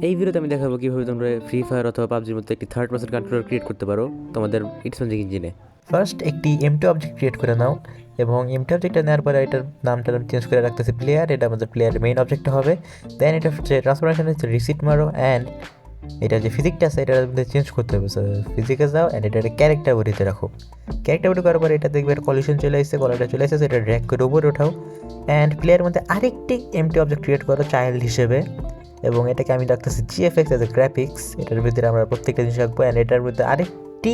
এই ভিডিওতে আমি দেখাবো কিভাবে তোমরা ফ্রি ফায়ার অথবা পাবজির মধ্যে একটি থার্ড পার্সন কন্ট্রোলার ক্রিয়েট করতে পারো তোমাদের ইটসঞ্জিক ইঞ্জিনে। ফার্স্ট একটি এমটি অবজেক্ট ক্রিয়েট করে নাও এবং এমটি অবজেক্টটা নেওয়ার পরে এটার নামটা আমি চেঞ্জ করে রাখতেছি প্লেয়ার। এটা আমাদের প্লেয়ারের মেইন অবজেক্টটা হবে। দেন এটা হচ্ছে ট্রান্সফরমেশন হচ্ছে রিসিট মারো অ্যান্ড এটা যে ফিজিকটা আছে এটা মধ্যে চেঞ্জ করতে হবে। সো ফিজিকে যাও অ্যান্ড এটা ক্যারেক্টার বডিতে রাখো। ক্যারেক্টার বডি করার পরে এটা দেখবে কলিশন চলে আসছে, কলারটা চলে আসছে, এটা ড্র্যাগ করে উপরে ওঠাও অ্যান্ড প্লেয়ারের মধ্যে আরেকটি এমটি অবজেক্ট ক্রিয়েট করো চাইল্ড হিসেবে এবং এটাকে আমি রাখতেছি জিএফএক্স এজ এ গ্রাফিক্স। এটার ভিতরে আমরা প্রত্যেকটা জিনিস রাখবো অ্যান্ড এটার মধ্যে আরেকটি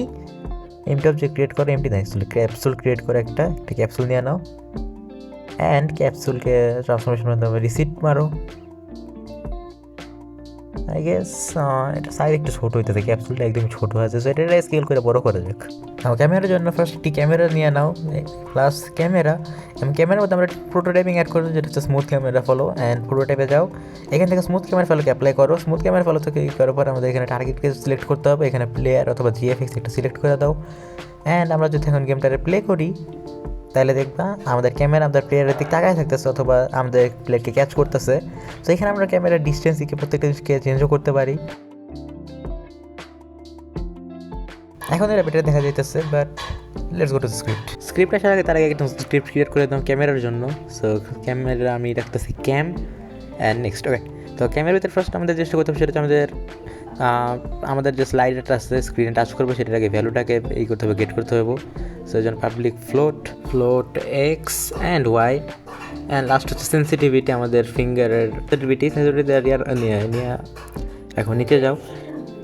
এমটি অবজেক্ট ক্রিয়েট করো, এমটি না অ্যাকচুয়ালি ক্যাপসুল ক্রিয়েট করে একটা ক্যাপসুল নিয়ে নাও অ্যান্ড ক্যাপসুলকে ট্রান্সফরমেশন মাধ্যমে রিসিট মারো। আই গেস এটা সাইজ একটু ছোটো হইতেছে, ক্যাপসুলটা একদম ছোটো আছে, সো এটা স্কেল করে বড় করা যাক। ক্যামেরার জন্য ফার্স্ট একটি ক্যামেরা নিয়ে নাও প্লাস ক্যামেরা এবং ক্যামেরার মধ্যে আমরা প্রোটোটাইপিং অ্যাড করবো যেটা হচ্ছে স্মুথ ক্যামেরা ফলো অ্যান্ড প্রোটোটাইপে যাও। এখান থেকে স্মুথ ক্যামেরা ফলোকে অ্যাপ্লাই করো। স্মুথ ক্যামেরা ফলো থেকে করার পর আমাদের এখানে টার্গেটকে সিলেক্ট করতে হবে, এখানে প্লেয়ার অথবা জিএফএক্স একটা সিলেক্ট করে দাও অ্যান্ড আমরা যদি এখন গেমটারে প্লে করি তাহলে দেখবা আমাদের ক্যামেরা আমাদের প্লেয়ারের দিকে তাকায় থাকতেছে অথবা আমাদের প্লেয়ারকে ক্যাচ করতেছে। তো এখানে আমরা ক্যামেরার ডিস্টেন্সকে প্রত্যেকটা জিনিসকে চেঞ্জও করতে পারি। এখন এর এটা দেখা যাইতেছে, but let's go two script আসার আগে তার আগে একটা স্ক্রিপ্ট ক্রিয়েট করে দিলাম ক্যামেরার জন্য। সো ক্যামেরা আমি রাখতেছি ক্যাম অ্যান্ড নেক্সট। ওকে, তো ক্যামেরার ভিতরে ফার্স্ট আমাদের চেষ্টা করতে হবে সেটা হচ্ছে আমাদের যে স্লাইডারটা আছে স্ক্রিনে টাচ করবো সেটার আগে ভ্যালুটাকে এই করতে হবে, গেট করতে হবে। সো এই জন্য public float X and Y and last হচ্ছে সেন্সিটিভিটি, আমাদের ফিঙ্গারের সেন্সিটিভিটি নিয়ে এখন নিচে যাও।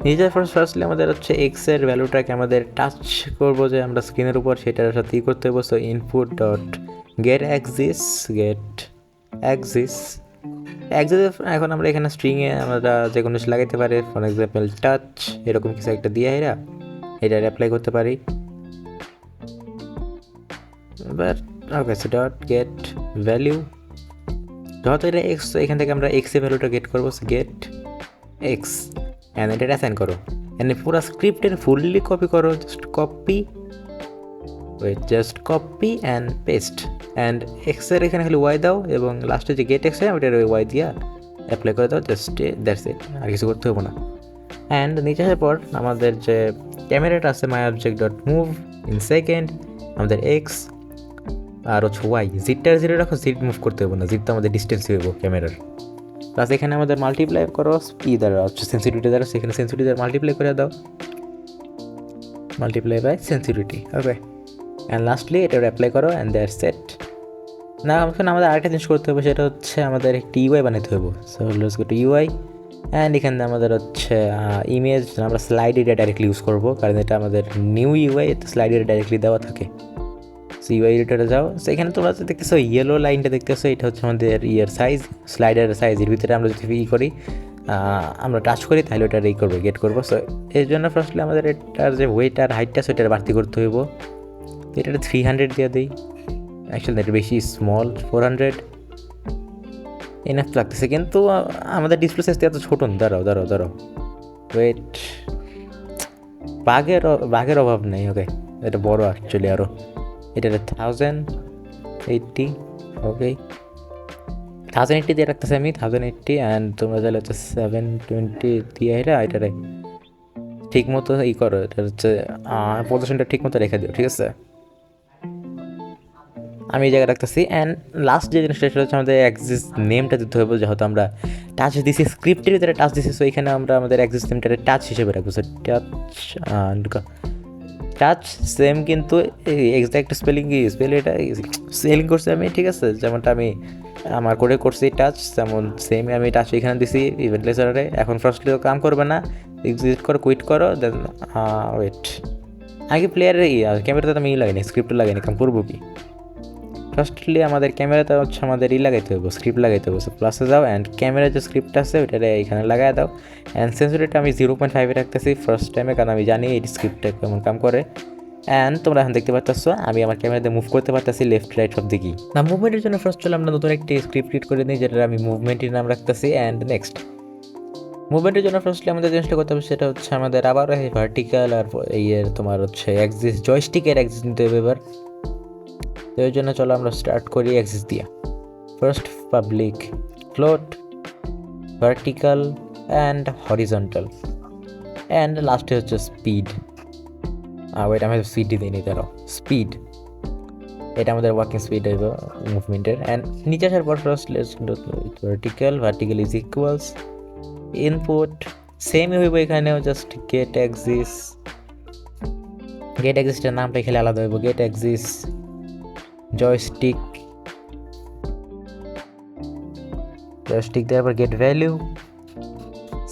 নিজের ফার্স্টলি আমাদের হচ্ছে এক্সের ভ্যালুটাকে আমাদের টাচ করবো যে আমরা স্ক্রিনের উপর সেটার সাথে করতে হবে। So input dot gate Axis এখন আমরা এখানে স্ট্রিংয়ে আমরা যে কোনো কিছু লাগাইতে পারি, ফর এক্সাম্পল টাচ এরকম কিছু একটা দিয়ে এটা অ্যাপ্লাই করতে পারি। এবার ওকে, সো ডট গেট ভ্যালু যেহেতু এটা এক্স, এখান থেকে আমরা এক্সের ভ্যালুটা গেট করবো, গেট এক্স অ্যান্ড এটা অ্যাসাইন করো অ্যান্ড পুরো স্ক্রিপ্টের ফুললি কপি করো, just copy and paste and এক্সের এখানে খালি ওয়াই দাও এবং লাস্টে যে গেট এক্স হয় ওইটার ওয়াই দিয়া অ্যাপ্লাই করে দাও, জাস্ট দ্যাটস ইট, আর কিছু করতে হবে না। অ্যান্ড নিচে আসার পর আমাদের যে ক্যামেরাটা আছে my object dot move in second, আমাদের এক্স আর হচ্ছে ওয়াই, জিটটার জিরো রাখো, জিট মুভ করতে হবে না, জিট তো আমাদের ডিস্টেন্স হইব ক্যামেরার। প্লাস এখানে আমাদের মাল্টিপ্লাই করো দ্বারা হচ্ছে সেন্সিটিভিটি দ্বারা, সেখানে সেন্সিটিভিটি দ্বারা মাল্টিপ্লাই করে দাও, multiply by sensitivity. Okay, and lastly এটা অ্যাপ্লাই করো অ্যান্ড দ্যাটস সেট। না এখন আমাদের আরেকটা জিনিস করতে হবে সেটা হচ্ছে আমাদের একটি ইউআই বানাতে হবে। So let's go to UI and এখানে আমাদের হচ্ছে ইমেজ আমরা স্লাইড এরিয়া ডাইরেক্টলি ইউজ করবো কারণ এটা আমাদের new UI, slide area directly দেওয়া থাকে। সো ইউআই এডিটরে যাও, সো এখানে তোমরা দেখতেছো ইয়েলো লাইনটা দেখতেছো, এটা হচ্ছে আমাদের সাইজ, স্লাইডারের সাইজ। এর ভিতরে আমরা যদি করি আমরা টাচ করি তাহলে ওটা করবো, গেট করবো। সো এর জন্য ফার্স্টলি আমাদের এটার যে ওয়েট আর হাইটটা সেটার বাড়তি করতে হইব। এটা 300 দিয়ে দিই, অ্যাকচুয়ালি এটা বেশি স্মল, 400 এনাফ লাগতেছে, কিন্তু আমাদের ডিসপ্লে সাইজটা এত ছোটো না। দাঁড়াও ওয়েট, বাঘের অভাব নেই। ওকে, এটা বড় অ্যাকচুয়ালি আরও, এটা 1080। ওকে, 1080 দিয়ে রাখতেছি আমি, 1080 অ্যান্ড তোমরা চাইলে হচ্ছে 720 দিয়ে এটারে ঠিক মতো করো, এটা হচ্ছে পজিশনটা ঠিক মতো রেখে দিও, ঠিক আছে। আমি এই জায়গায় রাখতেছি অ্যান্ড লাস্ট যে জিনিসটা সেটা হচ্ছে আমাদের অ্যাক্সিস নেমটা দিতে হবে, যেহেতু আমরা টাচ দিছি স্ক্রিপ্টের ভিতরে টাচ দিছি, সো এখানে আমরা আমাদের অ্যাক্সিস নেমটারে টাচ হিসেবে রাখবো। সো টাচ সেম কিন্তু এক্সাক্ট স্পেলিং করছি আমি, ঠিক আছে, যেমনটা আমি আমার করে করছি টাচ, যেমন সেম আমি টাচ এখানে দিছি ইভেন্ট লেসারে। এখন ফার্স্টলি কাম করবে না, এক্সিট করো, কুইট করো, দেন ওয়েট, আগে প্লেয়ারের ক্যামেরাতে আমি লাগাইনি, স্ক্রিপ্ট লাগাইনি, কাম করবো কি। ফার্স্টলি আমাদের ক্যামেরাতে হচ্ছে আমাদের লাগাইতে হবে, স্ক্রিপ্ট লাগাইতে হবে। প্লাসে যাও অ্যান্ড ক্যামেরার যে স্ক্রিপ্ট আছে ওইটা এখানে লাগাই দাও অ্যান্ড সেন্সিটিভিটি আমি 0.5 রাখতেছি ফার্স্ট টাইমে, কারণ আমি জানি এই স্ক্রিপ্টটা কেমন কাম করে। অ্যান্ড তোমরা এখন দেখতে পাচ্ছ আমি আমার ক্যামেরাতে মুভ করতে পারতেছি লেফট রাইট সব দিকেই। না, মুভমেন্টের জন্য ফার্স্ট চলে আমরা নতুন একটি স্ক্রিপ্ট ক্রিয়েট করে নিই, যেটা আমি মুভমেন্টের নাম রাখতেছি। অ্যান্ড নেক্সট মুভমেন্টের জন্য ফার্স্টলি আমাদের জিনিসটা করতে হবে সেটা হচ্ছে আমাদের আবার ভার্টিক্যাল আর তোমার হচ্ছে অ্যাক্সিস, জয়স্টিকের অ্যাক্সিস নিতে হবে এবার। তো এর জন্য চলো আমরা স্টার্ট করি অ্যাক্সিস দিয়া। First public float vertical and horizontal and লাস্টে হচ্ছে স্পিড। ওয়েট, আমি স্পিডই দিইনি, দাঁড়াও, স্পিড, এটা আমাদের ওয়াকিং স্পিড হইব মুভমেন্টের। অ্যান্ড নিচে আসার পর first vertical is equals input, সেমই হইব এখানেও, জাস্ট গেট এক্সিস্টের নামটা খেলে আলাদা হইব, গেট এক্সিস জয়স্টিক দেওয়ার পর get value,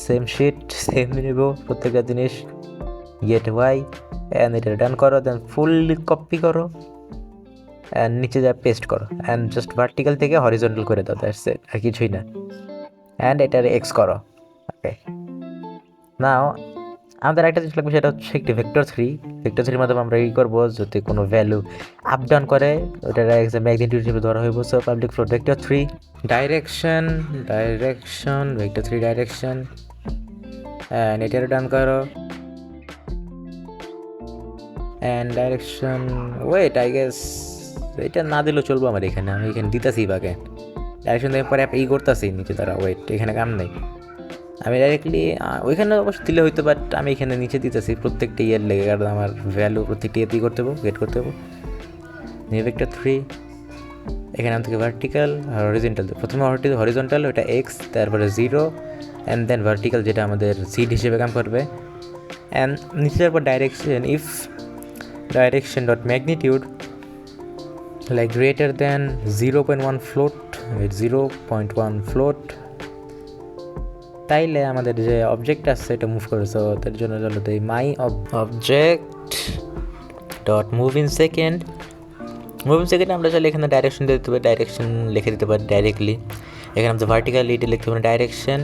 same shit, same নিব প্রত্যেকটা জিনিস, গেট ওয়াই, অ্যান্ড এটা ডান করো, দেন ফুললি কপি করো অ্যান্ড নিচে যা পেস্ট করো, অ্যান্ড জাস্ট ভার্টিক্যাল থেকে হরিজন্টাল করে দাও, দ্যাটস ইট, আর কিছুই না। অ্যান্ড এটার এক্স করো। ওকে, নাও আমাদের একটা জিনিস লাগবে, সেটা হচ্ছে একটি ভেক্টর থ্রির মাধ্যমে আমরা এই করবো, যদি কোনো ভ্যালু আপ ডাউন করে ওটার ম্যাগনিটিউড হিসেবে ধরা হইব। So public float vector three direction vector three direction, and এটারও ডান করো, and direction, wait, I guess এটা না দিলেও চলবো আমার এখানে, আমি এখানে দিতেছি বাকে ডাইরেকশন দেওয়ার পরে এই করতেছি নিচে, তারা ওয়েট, এখানে কাম নেই, আমি ডাইরেক্টলি ওইখানে অবশ্য দিলে হইতো, বাট আমি এখানে নিচে দিতেছি প্রত্যেকটা ইয়ের লেগে, কারণ আমার ভ্যালু প্রত্যেকটা ইয়েতেই করতে হবো, গেট করতে হবো। নিউ ভেক্টর থ্রি, এখানে থেকে ভার্টিক্যাল আর হরিজন্টাল, প্রথমে হরিজন্টাল ওটা এক্স, তারপরে 0, অ্যান্ড দেন ভার্টিক্যাল যেটা আমাদের সিড হিসেবে কাম করবে, অ্যান্ড নিচে যাওয়ার পর direction, if direction dot magnitude like greater than 0.1 float, তাইলে আমাদের যে অবজেক্ট আছে এটা মুভ করে। সো তার জন্য চলো তো my object dot moving second আমরা চাইলে এখানে ডাইরেকশন দিয়ে দিতে পারি, ডাইরেকশন লিখে দিতে পারি ডাইরেক্টলি। এখানে আমাদের ভার্টিক্যালি এটা লিখতে পারি ডাইরেকশন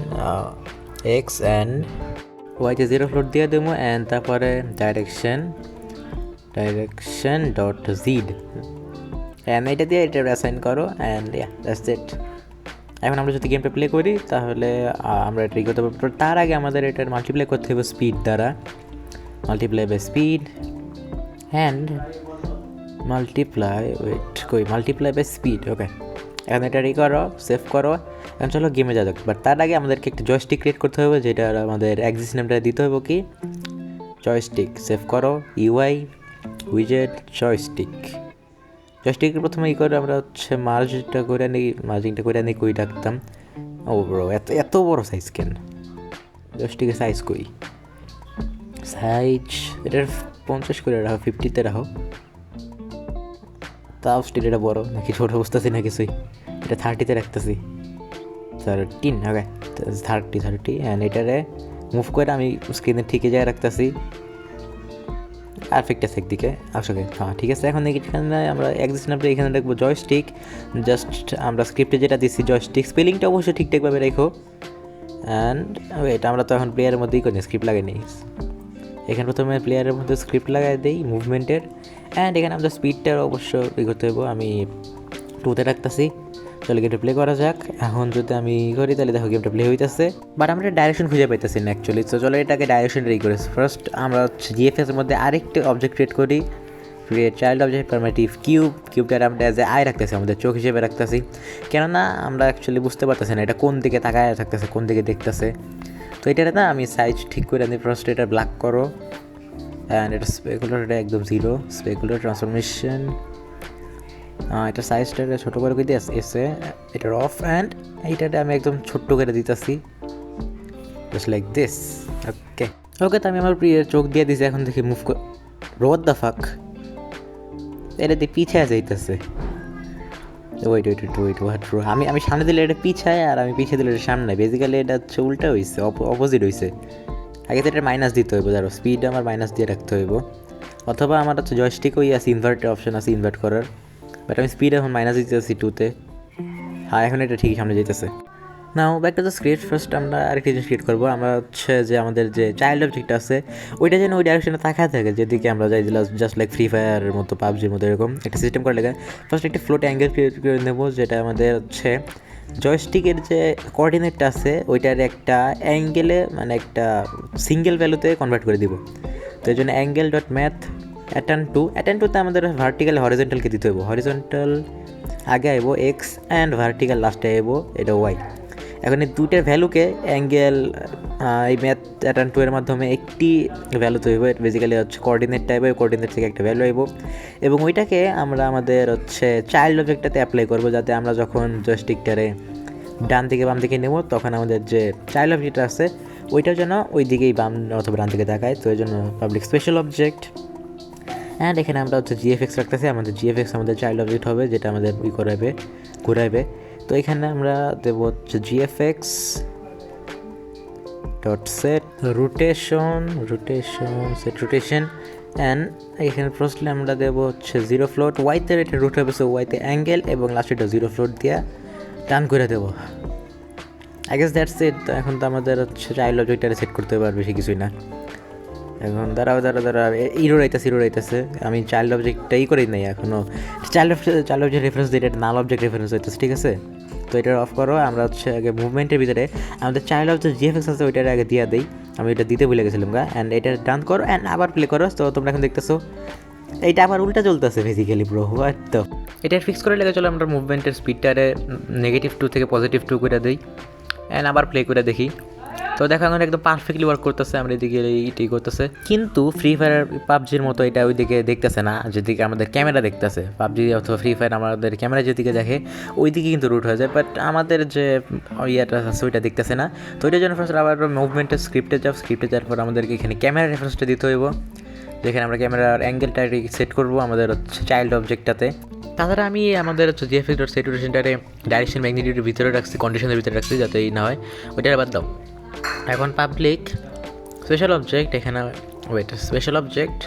এক্স অ্যান্ড ওয়াইতে 0 ফ্লোট দিয়ে দেবো, অ্যান্ড তারপরে ডাইরেকশন ডট জিড, অ্যান্ড এটা দিয়ে এটা অ্যাসাইন করো, অ্যান্ড দ্যাটস ইট। এখন আমরা যদি গেমটা প্লে করি তাহলে আমরা এটা করতে পারবো। তার আগে আমাদের এটার মাল্টিপ্লাই করতে হবে স্পিড দ্বারা, multiply by speed and multiply by speed. Okay, এখন এটা করো, সেভ করো, এখন চলো গেমে যা যাক। বাট তার আগে আমাদেরকে একটা জয়স্টিক ক্রিয়েট করতে হবে, যেটা আমাদের এক্সিস নেমটা দিতে হবে কি জয়স্টিক। সেভ করো, ইউআই উইজেট জয়স্টিকের প্রথমে করে আমরা হচ্ছে মার্জিংটা করে নিই কই রাখতাম। ও ব্রো, এত বড় সাইজ কেন? জয়স্টিকের সাইজ কই? সাইজ এটার 50 করে রাখো, 50-তে রাখো। তাও স্টিল এটা বড় নাকি ছোটো বুঝতেছি না কিছুই। এটা 30-তে রাখতেছি, 13। ওকে, 30 অ্যান্ড এটারে মুভ করে আমি স্ক্রিনের ঠিকই জায়গায় রাখতেছি, পারফেক্ট আছে একদিকে। আসলে হ্যাঁ ঠিক আছে। এখন এখানে আমরা এক্সিস্ট নামটা এখানে রাখবো জয়স্টিক, জাস্ট আমরা স্ক্রিপ্টে যেটা দিচ্ছি জয়স্টিক, স্পেলিংটা অবশ্যই ঠিকঠাকভাবে রেখো। অ্যান্ড এটা আমরা তো এখন প্লেয়ারের মধ্যেই করি, স্ক্রিপ্ট লাগাই নিই। এখানে প্রথমে প্লেয়ারের মধ্যে স্ক্রিপ্ট লাগাই দিই মুভমেন্টের, অ্যান্ড এখানে আমাদের স্পিডটার অবশ্য করতে হইব। আমি 2-তে রাখতেছি। চলো গেমটা প্লে করা যাক। এখন যদি আমি করি তাহলে দেখো গেমটা প্লে হইতেছে, বাট আমরা ডাইরেকশন খুঁজে পাইতেছি না অ্যাকচুয়ালি। তো চলো এটাকে ডাইরেকশন রেডি করি। ফার্স্ট আমরা জিএফএসের মধ্যে আরেকটি অবজেক্ট ক্রিয়েট করি, ক্রিয়েট চাইল্ড অবজেক্ট পারমিটিভ কিউবটা আমরা অ্যাজ এ আই রাখতেছি, আমাদের চোখ হিসেবে রাখতেছি, কেননা আমরা অ্যাকচুয়ালি বুঝতে পারতেছি না এটা কোন দিকে তাকায় থাকতেছে, কোন দিকে দেখতেছে। তো এটার না আমি সাইজ ঠিক করে আনি। ফার্স্ট এটা ব্ল্যাক করো, অ্যান্ড এটা স্পেকুলার, এটা একদম 0 স্পেকুলার ট্রান্সফরমেশন। এটা সাইজটা ছোটো করে দিয়ে এসে এটার অফ, অ্যান্ড এইটাতে আমি একদম ছোট্ট করে দিতেছি, জাস্ট লাইক দিস। ওকে তো আমি আমার প্রিয় চোখ দিয়ে দিছি। এখন দেখি মুভ কর, রোড দ্য ফাক, এটা দিয়ে পিছিয়ে যাইতেছে। ওয়েট আমি সামনে দিলে এটা পিছায়, আর আমি পিছিয়ে দিলে এটা সামনে। বেসিক্যালি এটা হচ্ছে উল্টা হয়েছে, অপোজিট হয়েছে। আগে তো এটা মাইনাস দিতে হইব, ধরো স্পিড আমার মাইনাস দিয়ে রাখতে হইব, অথবা আমার হচ্ছে জয়স্টিকই আছে ইনভার্টের অপশন আছে ইনভার্ট করার, বাট আমি স্পিড এখন মাইনাস দিতেছি 2-তে। হ্যাঁ এখন এটা ঠিকই সামনে যেতেছে। Now back to the script. First আমরা আরেকটি জিনিস ক্রিয়েট করবো। আমরা হচ্ছে যে আমাদের যে চাইল্ড অবজেক্ট আছে ওইটা যেন ওই ডাইরেকশনে তাকায় থাকে, যেদিকে আমরা যাই, জাস্ট লাইক ফ্রি ফায়ারের মতো, পাবজির মতো এরকম একটা সিস্টেম করে লেগে। ফার্স্ট একটা ফ্লোট অ্যাঙ্গেল ক্রিয়েট করে নেবো, যেটা আমাদের হচ্ছে জয়স্টিকের যে কোঅর্ডিনেটটা আছে ওইটার একটা অ্যাঙ্গেলে, মানে একটা সিঙ্গেল ভ্যালুতে কনভার্ট করে দিব। তো এই জন্য অ্যাঙ্গেল ডট ম্যাথ অ্যাটেন টুতে আমাদের ভার্টিক্যাল হরিজন্টালকে দিতে হইব। হরিজন্টাল আগে আইব এক্স, অ্যান্ড ভার্টিক্যাল লাস্টে আইব এটা ওয়াই। এখন এই দুইটার ভ্যালুকে অ্যাঙ্গেল এই ম্যাথ প্যাটার্ন 2 এর মাধ্যমে একটি ভ্যালু তৈরি হবে, বেসিক্যালি হচ্ছে কোঅর্ডিনেট টাইপ হবে, কোঅর্ডিনেট থেকে একটা ভ্যালু আইব এবং ওইটাকে আমরা আমাদের হচ্ছে চাইল্ড অবজেক্টটাতে অ্যাপ্লাই করবো, যাতে আমরা যখন জয়স্টিকটারে ডান থেকে বাম দিকে নেব তখন আমাদের যে চাইল্ড অবজেক্ট আছে ওইটার জন্য ওই দিকেই বাম অথবা ডান দিকে তাকায়। তো এই জন্য পাবলিক স্পেশাল অবজেক্ট অ্যান্ড এখানে আমরা হচ্ছে জিএফএক্স রাখতেছি, আমাদের জিএফএক্স আমাদের চাইল্ড অবজেক্ট হবে যেটা আমাদের ঘুরাইবে। তো এখানে আমরা দেবো হচ্ছে GFX dot set rotation and এখানে ফার্স্টলি আমরা দেবো হচ্ছে 0 ফ্লোট, ওয়াইতে এটা রুট হবে, সো ওয়াইতে অ্যাঙ্গেল এবং লাস্টে এটা 0 ফ্লোট দিয়ে টান করে দেবো। I guess that's it. তো এখন তো আমাদের হচ্ছে চাইল্ড অবজেক্টটা সেট করতে পারবে, বেশি কিছুই না। এখন দাঁড়াও ইরোর আইতেছে, আমি চাইল্ড অবজেক্টটাই করেই নাই এখনও, চাইল্ড অবজেক্ট রেফারেন্স দিয়ে এটা নাল অবজেক্ট রেফারেন্স হইতেছে, ঠিক আছে? তো এটা অফ করো। আমরা হচ্ছে আগে মুভমেন্টের ভিতরে আমাদের চাইল্ড অবজেক্ট জিএফএক্স আছে ওইটার আগে দিয়ে দেই, আমি এটা দিতে ভুলে গেছিলাম অ্যান্ড এটা ডান করো অ্যান্ড আবার প্লে করো। তো তোমরা এখন দেখতেছো এইটা আবার উল্টা চলতেছে বেসিক্যালি ব্রো, হোয়াট। তো এটা ফিক্স করে লেগে চলো আমরা মুভমেন্টের স্পিডটারে -2 থেকে +2 করে দিই অ্যান্ড আবার প্লে করে দেখি। তো দেখো এখন একদম পারফেক্টলি ওয়ার্ক করতেছে, আমরা এদিকে এটাই করতেছে, কিন্তু ফ্রি ফায়ার পাবজির মতো এটা ওইদিকে দেখতেছে না, যেদিকে আমাদের ক্যামেরা দেখতেছে। পাবজি অথবা ফ্রি ফায়ার আমাদের ক্যামেরা যেদিকে দেখে ওই দিকে কিন্তু রুট হয়ে যায়, বাট আমাদের যে ইয়েটা আছে ওইটা দেখতেছে না। তো ওইটার জন্য ফার্স্ট আবার মুভমেন্টের স্ক্রিপ্টে যাওয়ার পর আমাদেরকে এখানে ক্যামেরা রেফারেন্সটা দিতে হইব, যেখানে আমরা ক্যামেরার অ্যাঙ্গেলটা সেট করবো আমাদের হচ্ছে চাইল্ড অবজেক্টটাতে। তাছাড়া আমি আমাদের হচ্ছে জিএফএক্স ডট সেটুরেশনটারে ডাইরেকশন ম্যাগনিটিউডের ভিতরে রাখছি, কন্ডিশনের ভিতরে রাখছি, যাতে এই না হয়, ওইটা বাদ দাও। এখন পাবলিক স্পেশাল অবজেক্ট, এখানে স্পেশাল অবজেক্ট,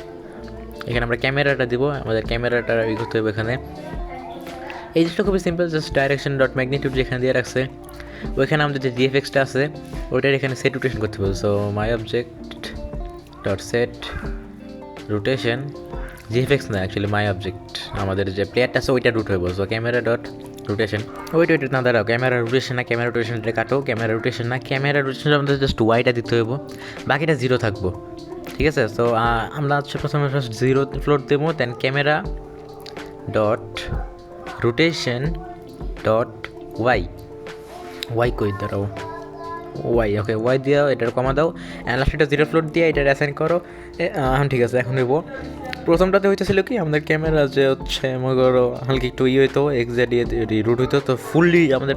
এখানে আমরা ক্যামেরাটা দিব, আমাদের ক্যামেরাটা ই করতে হবে এখানে। এই জিনিসটা খুবই simple, just direction dot magnitude যেখানে দিয়ে রাখছে ওইখানে আমাদের যে জিএফএক্সটা আছে ওইটার এখানে সেট রোটেশন করতে হবে। So my object dot set rotation, GFX না অ্যাকচুয়ালি মাই অবজেক্ট, আমাদের যে প্লেয়ারটা আছে ওইটা রুট হইব। সো ক্যামেরা ডট রোটেশন, ওইটা না দাঁড়াও, ক্যামেরা রোটেশন না ক্যামেরা রোটেশনটা কাটো, ক্যামেরা রোটেশন আমাদের জাস্ট ওয়াইটা দিতে হইব, বাকিটা 0 থাকবো, ঠিক আছে? সো আমরা হচ্ছে প্রথমে ফার্স্ট 0 ফ্লোট দেবো, then camera dot rotation dot Y কই দাঁড়াও, ওয়াই, ওকে ওয়াই দিও, এটার কমা দাও অ্যান্ড লাস্ট এটা 0 ফ্লোট দিয়ে এটা অ্যাসাইন করো। এখন ঠিক আছে, এখন নেবো প্রথমটাতে হইতেছিল কি আমাদের ক্যামেরা যে হচ্ছে মনে করো হালকা একটু হইতো এক্সাক্ট রুট হইতো, তো ফুললি আমাদের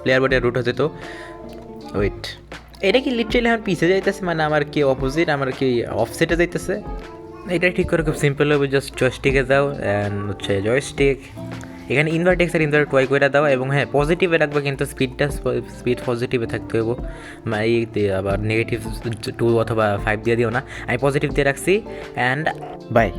প্লেয়ার বডি রুট হতে তো ওয়েট, এটা কি লিটারালি আমার পিছিয়ে যাইতেছে, মানে আমার কি অপোজিট, আমার কি অফসেটে যাইতেছে? এটা ঠিক করে খুব সিম্পল হবে, জাস্ট জয়স্টিকে যাও অ্যান্ড হচ্ছে জয়স্টিক, এখানে ইনভার্ট এক্স আর ইনভার্ট ওয়াই করে দাও এবং হ্যাঁ পজিটিভে রাখবে, কিন্তু স্পিড পজিটিভে থাকতে হইব, আবার -2 অথবা 5 দিয়ে দিও না, আমি পজিটিভ দিয়ে রাখছি অ্যান্ড বাই।